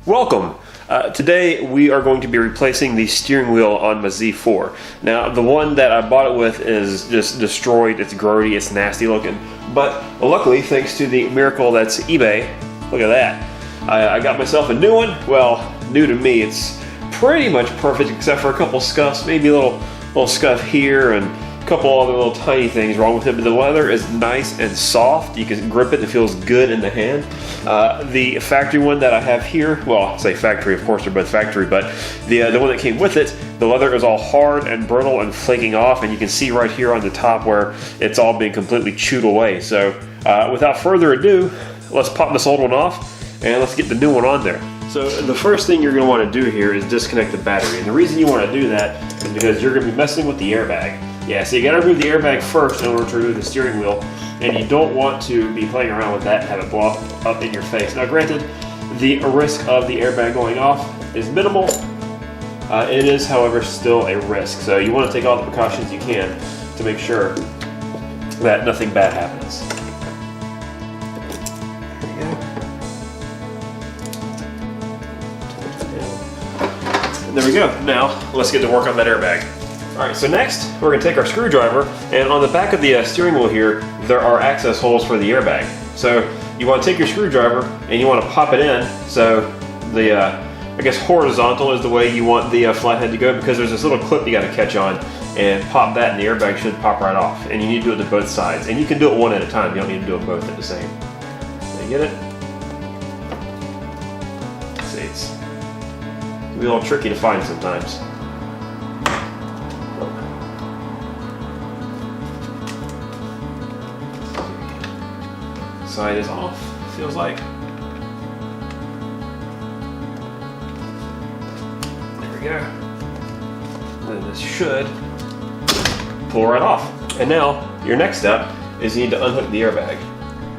Welcome! Today we are going to be replacing the steering wheel on my Z4. Now the one that I bought it with is just destroyed, it's grody, it's nasty looking. But luckily, thanks to the miracle that's eBay, look at that. I got myself a new one. Well, new to me, it's pretty much perfect except for a couple scuffs, maybe a little scuff here and a couple other little tiny things wrong with it, but the leather is nice and soft. You can grip it, it feels good in the hand. The factory one that I have here, well, I say factory, of course they're both factory, but the one that came with it, the leather is all hard and brittle and flaking off, and you can see right here on the top where it's all been completely chewed away. So without further ado, let's pop this old one off and let's get the new one on there. So the first thing you're going to want to do here is disconnect the battery, and the reason you want to do that is because you're going to be messing with the airbag. Yeah, so you gotta remove the airbag first in order to remove the steering wheel, and you don't want to be playing around with that and have it blow up in your face. Now granted, the risk of the airbag going off is minimal. It is, however, still a risk. So you want to take all the precautions you can to make sure that nothing bad happens. There we go. Now let's get to work on that airbag. Alright, so next we're going to take our screwdriver, and on the back of the steering wheel here there are access holes for the airbag. So you want to take your screwdriver and you want to pop it in so the, I guess horizontal is the way you want the flathead to go, because there's this little clip you got to catch on and pop that and the airbag should pop right off. And you need to do it to both sides, and you can do it one at a time, you don't need to do them both at the same. You get it? Let's see, it's a little tricky to find sometimes. Side is off, feels like. There we go. Then this should pull right off. And now, your next step is you need to unhook the airbag.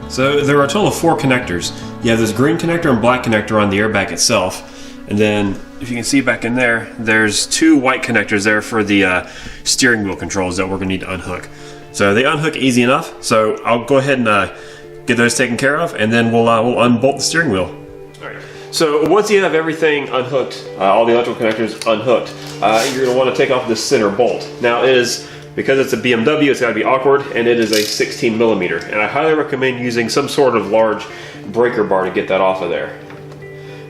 So there are a total of 4 connectors. You have this green connector and black connector on the airbag itself. And then, if you can see back in there, there's 2 white connectors there for the steering wheel controls that we're going to need to unhook. So they unhook easy enough, so I'll go ahead and get those taken care of, and then we'll unbolt the steering wheel. Alright. So once you have everything unhooked, all the electrical connectors unhooked, you're going to want to take off this center bolt. Now it is, because it's a BMW, it's got to be awkward, and it is a 16 millimeter. And I highly recommend using some sort of large breaker bar to get that off of there.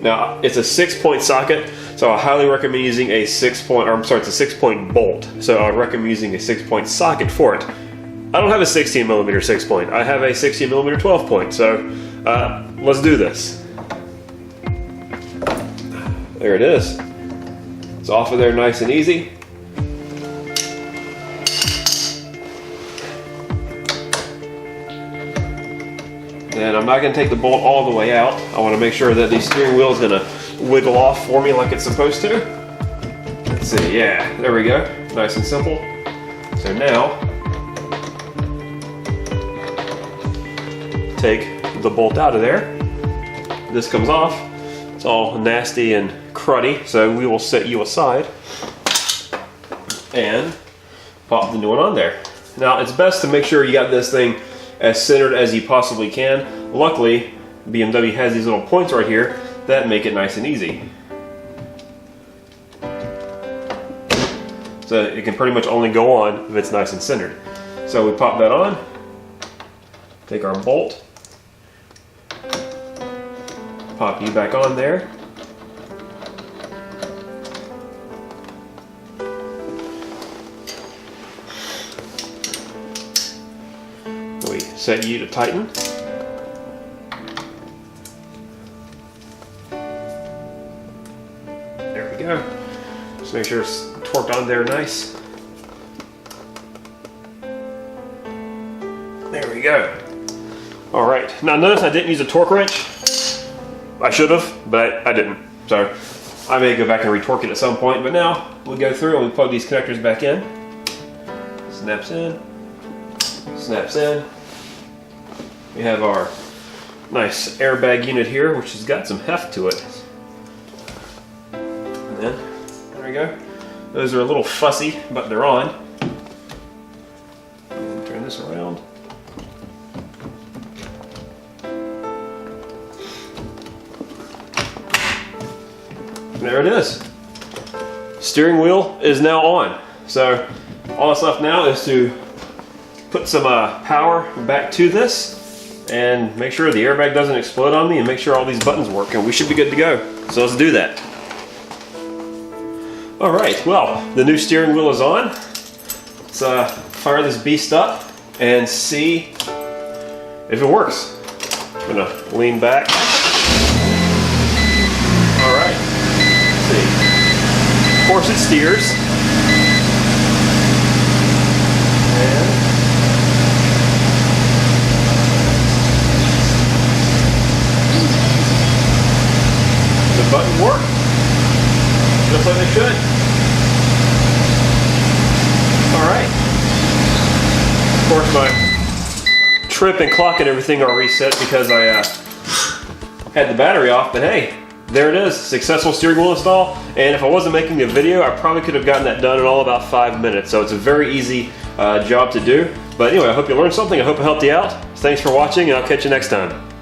Now it's a 6-point socket, so I highly recommend using a it's a 6-point bolt. So I recommend using a 6-point socket for it. I don't have a 16 millimeter 6-point. I have a 16 millimeter 12-point. So let's do this. There it is. It's off of there nice and easy. And I'm not going to take the bolt all the way out. I want to make sure that the steering wheel is going to wiggle off for me like it's supposed to. Let's see, yeah, there we go. Nice and simple. So now, take the bolt out of there. This comes off. It's all nasty and cruddy, so we will set you aside and pop the new one on there. Now it's best to make sure you got this thing as centered as you possibly can. Luckily, BMW has these little points right here that make it nice and easy. So it can pretty much only go on if it's nice and centered. So we pop that on, take our bolt, pop you back on there. We set you to tighten. There we go. Just make sure it's torqued on there nice. There we go. Alright, now notice I didn't use a torque wrench. I should have, but I didn't. So I may go back and retorque it at some point, but now we'll go through and we plug these connectors back in. Snaps in, snaps in. We have our nice airbag unit here, which has got some heft to it. And then, there we go. Those are a little fussy, but they're on. Turn this around. there it is. Steering wheel is now on. So all that's left now is to put some power back to this and make sure the airbag doesn't explode on me and make sure all these buttons work, and we should be good to go. So let's do that. Alright, well, the new steering wheel is on. Let's fire this beast up and see if it works. I'm gonna lean back. Alright, let's see. Of course it steers. And the buttons work. Just like they should. Alright. Of course my trip and clock and everything are reset because I had the battery off, but hey, there it is, successful steering wheel install. And if I wasn't making a video, I probably could have gotten that done in all about 5 minutes. So it's a very easy job to do. But anyway, I hope you learned something. I hope it helped you out. Thanks for watching, and I'll catch you next time.